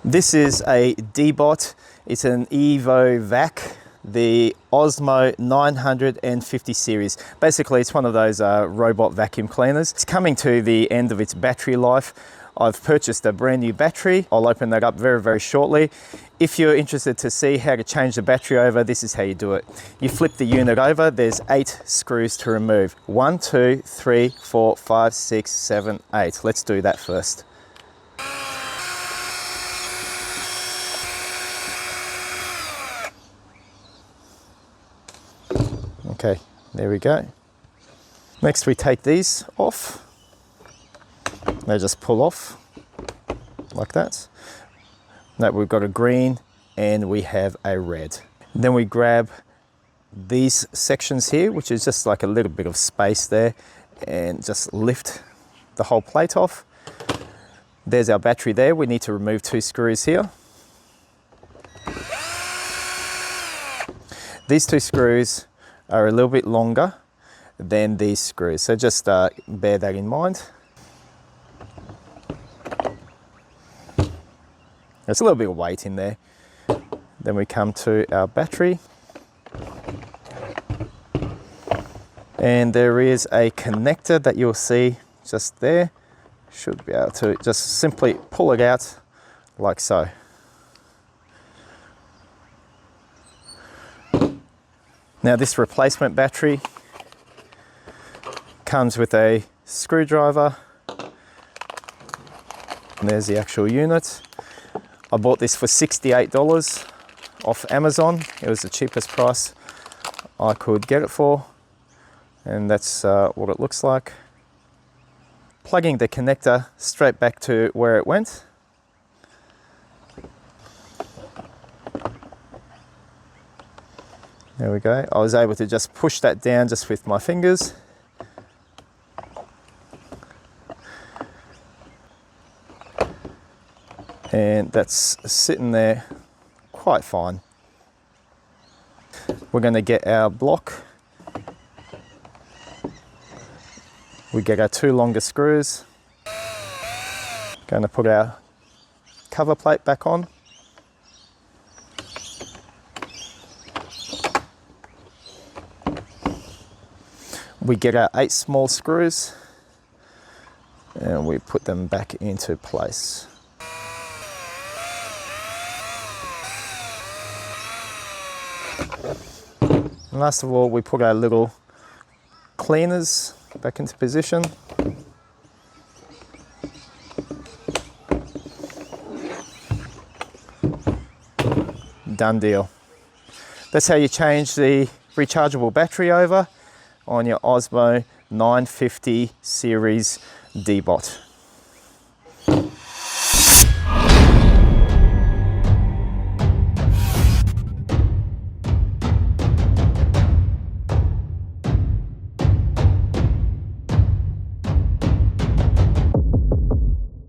This is a Deebot. It's an ECOVACS, the Ozmo 950 series. Basically, it's one of those robot vacuum cleaners. It's coming to the end of its battery life. I've purchased a brand new battery. I'll open that up very, very shortly. If you're interested to see how to change the battery over, this is how you do it. You flip the unit over, there's 8 screws to remove. 1, 2, 3, 4, 5, 6, 7, 8. Let's do that first. Okay, there we go. Next we take these off. They just pull off like that. Now we've got a green and we have a red. Then we grab these sections here, which is just like a little bit of space there, and just lift the whole plate off. There's our battery there. We need to remove 2 screws here. These 2 screws are a little bit longer than these screws, so just bear that in mind. There's a little bit of weight in there. Then we come to our battery, and there is a connector that you'll see just there. Should be able to just simply pull it out like so. Now this replacement battery comes with a screwdriver, and there's the actual unit. I bought this for $68 off Amazon. It was the cheapest price I could get it for, and that's what it looks like. Plugging the connector straight back to where it went. There we go. I was able to just push that down just with my fingers. And that's sitting there quite fine. We're going to get our block. We get our 2 longer screws. Going to put our cover plate back on. We get our 8 small screws and we put them back into place. And last of all, we put our little cleaners back into position. Done deal. That's how you change the rechargeable battery over on your Ozmo 950 series Deebot.